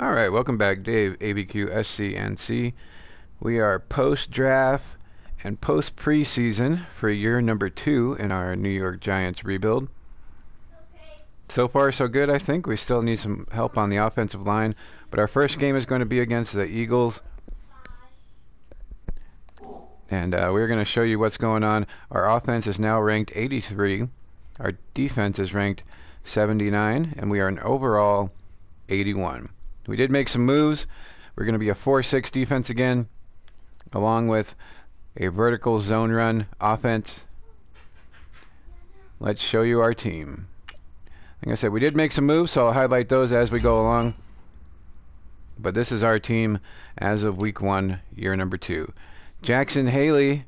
Alright, welcome back, Dave, ABQ, SCNC. We are post-draft and post-preseason for year number 2 in our New York Giants rebuild. So far, so good, I think. We still need some help on the offensive line, but our first game is going to be against the Eagles. And we're going to show you what's going on. Our offense is now ranked 83. Our defense is ranked 79, and we are an overall 81. We did make some moves. We're going to be a 4-6 defense again, along with a vertical zone run offense. Let's show you our team. Like I said, we did make some moves, so I'll highlight those as we go along. But this is our team as of week 1, year number 2. Jackson Haley,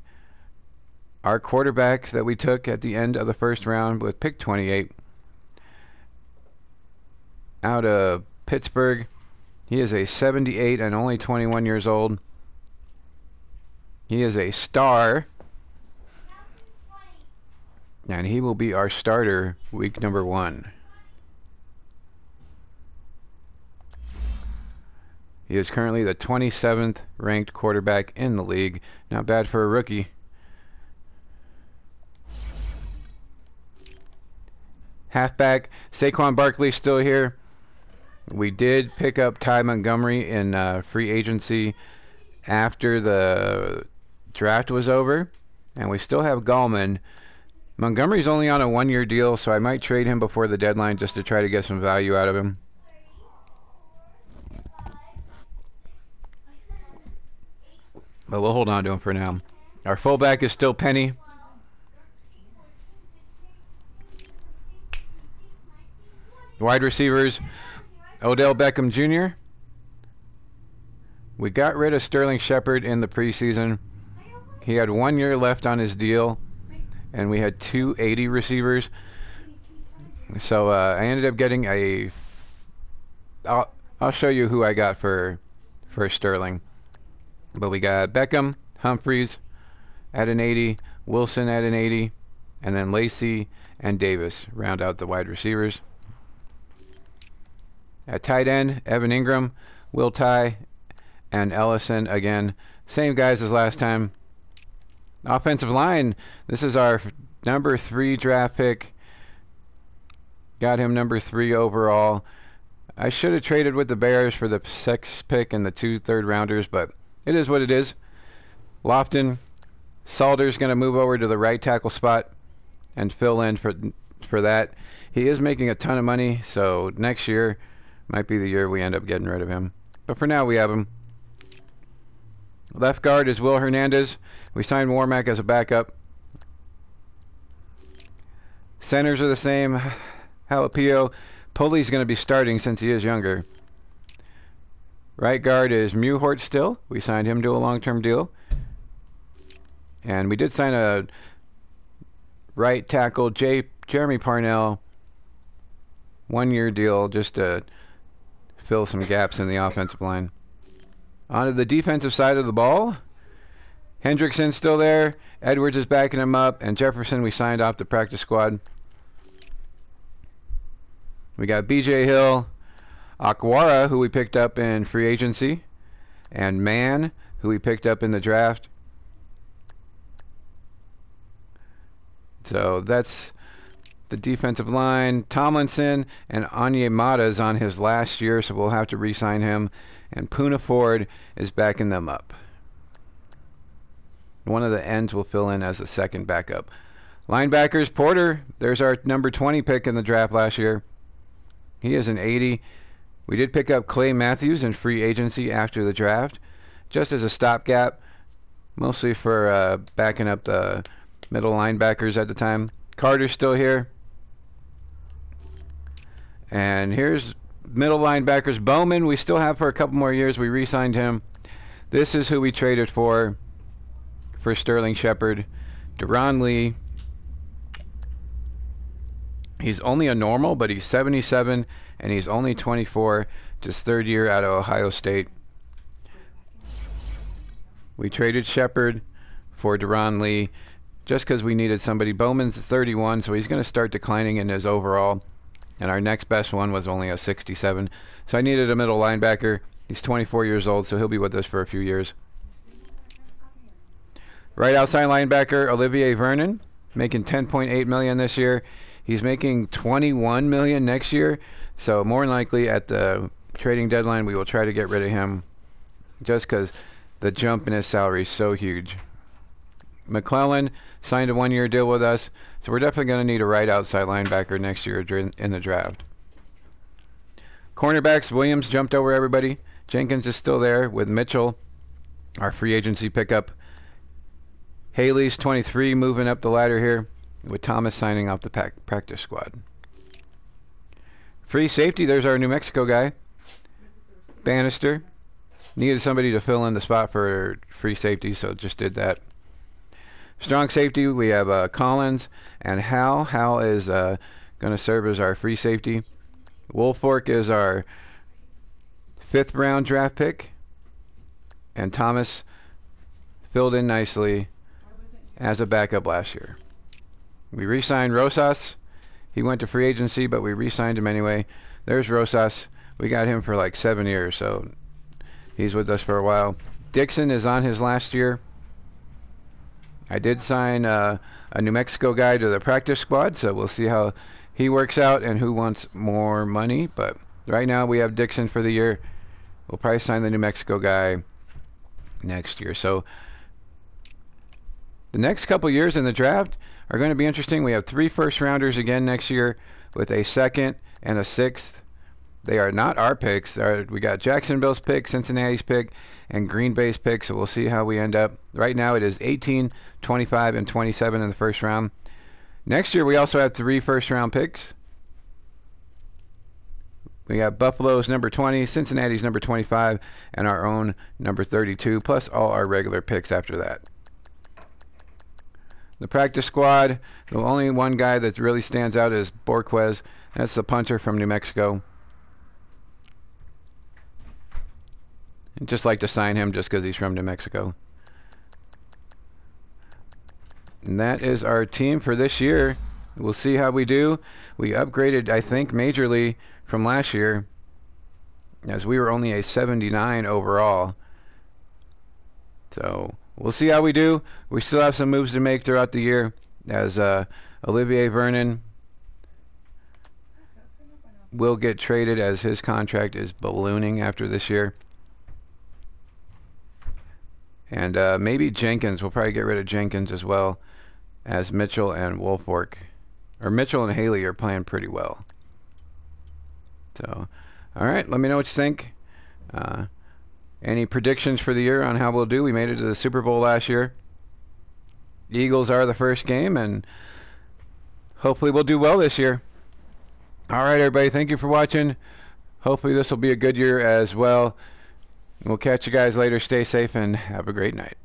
our quarterback that we took at the end of the first round with pick 28, out of Pittsburgh. He is a 78 and only 21 years old. He is a star, and he will be our starter week number 1. He is currently the 27th ranked quarterback in the league. Not bad for a rookie. Halfback, Saquon Barkley still here. We did pick up Ty Montgomery in free agency after the draft was over, and we still have Gallman. Montgomery's only on a 1-year deal, so I might trade him before the deadline just to try to get some value out of him. But we'll hold on to him for now. Our fullback is still Penny. Wide receivers, Odell Beckham Jr. We got rid of Sterling Shepard in the preseason. He had 1 year left on his deal, and we had 280 receivers. So I ended up getting a... I'll show you who I got for Sterling. But we got Beckham, Humphreys at an 80, Wilson at an 80, and then Lacey and Davis round out the wide receivers. At tight end, Evan Ingram, Will Ty, and Ellison again. Same guys as last time. Offensive line, this is our number 3 draft pick. Got him number 3 overall. I should have traded with the Bears for the 6th pick and the 2 third-rounders, but it is what it is. Lofton, Salter's going to move over to the right tackle spot and fill in for that. He is making a ton of money, so next year might be the year we end up getting rid of him. But for now, we have him. Left guard is Will Hernandez. We signed Warmack as a backup. Centers are the same. Jalapio. Pulley's going to be starting since he is younger. Right guard is Muhort still. We signed him to a long-term deal. And we did sign a right tackle, Jeremy Parnell. 1-year deal just to fill some gaps in the offensive line. On to the defensive side of the ball. Hendrickson's still there. Edwards is backing him up. And Jefferson we signed off the practice squad. We got BJ Hill, Aquara, who we picked up in free agency, and Mann, who we picked up in the draft. So that's the defensive line. Tomlinson and Onyemata is on his last year, so we'll have to re-sign him. And Poona Ford is backing them up. One of the ends will fill in as a second backup. Linebackers, Porter, there's our number 20 pick in the draft last year. He is an 80. We did pick up Clay Matthews in free agency after the draft, just as a stopgap, mostly for backing up the middle linebackers at the time. Carter's still here. And here's middle linebackers. Bowman, we still have for a couple more years. We re-signed him. This is who we traded for Sterling Shepard. Deron Lee. He's only a normal, but he's 77, and he's only 24, just 3rd year out of Ohio State. We traded Shepard for Deron Lee just because we needed somebody. Bowman's 31, so he's going to start declining in his overall. And our next best one was only a 67. So I needed a middle linebacker. He's 24 years old, so he'll be with us for a few years. Right outside linebacker, Olivier Vernon, making $10.8 million this year. He's making $21 million next year. So more than likely at the trading deadline, we will try to get rid of him just because the jump in his salary is so huge. McClellan signed a one-year deal with us, so we're definitely going to need a right outside linebacker next year in the draft. Cornerbacks, Williams jumped over everybody. Jenkins is still there with Mitchell, our free agency pickup. Haley's 23, moving up the ladder here, with Thomas signing off the practice squad. Free safety, there's our New Mexico guy, Bannister. Needed somebody to fill in the spot for free safety, so just did that. Strong safety, we have Collins and Hal. Hal is going to serve as our free safety. Woolfolk is our 5th round draft pick. And Thomas filled in nicely as a backup last year. We re-signed Rosas. He went to free agency, but we re-signed him anyway. There's Rosas. We got him for like 7 years, so he's with us for a while. Dixon is on his last year. I did sign a New Mexico guy to the practice squad, so we'll see how he works out and who wants more money. But right now we have Dixon for the year. We'll probably sign the New Mexico guy next year. So the next couple years in the draft are going to be interesting. We have 3 first-rounders again next year with a 2nd and a 6th. They are not our picks. We got Jacksonville's pick, Cincinnati's pick, and Green Bay's pick, so we'll see how we end up. Right now it is 18, 25, and 27 in the first round. Next year we also have 3 first-round picks. We got Buffalo's number 20, Cincinnati's number 25, and our own number 32, plus all our regular picks after that. The practice squad, the only one guy that really stands out is Borquez. That's the punter from New Mexico. I'd just like to sign him just because he's from New Mexico. And that is our team for this year. We'll see how we do. We upgraded, I think, majorly from last year, as we were only a 79 overall. So we'll see how we do. We still have some moves to make throughout the year, as Olivier Vernon will get traded as his contract is ballooning after this year. And maybe Jenkins. We'll probably get rid of Jenkins as well, as Mitchell and Woolfolk. Or Mitchell and Haley are playing pretty well. So, alright, let me know what you think. Any predictions for the year on how we'll do? We made it to the Super Bowl last year. Eagles are the first game, and hopefully we'll do well this year. Alright, everybody, thank you for watching. Hopefully this will be a good year as well. We'll catch you guys later. Stay safe and have a great night.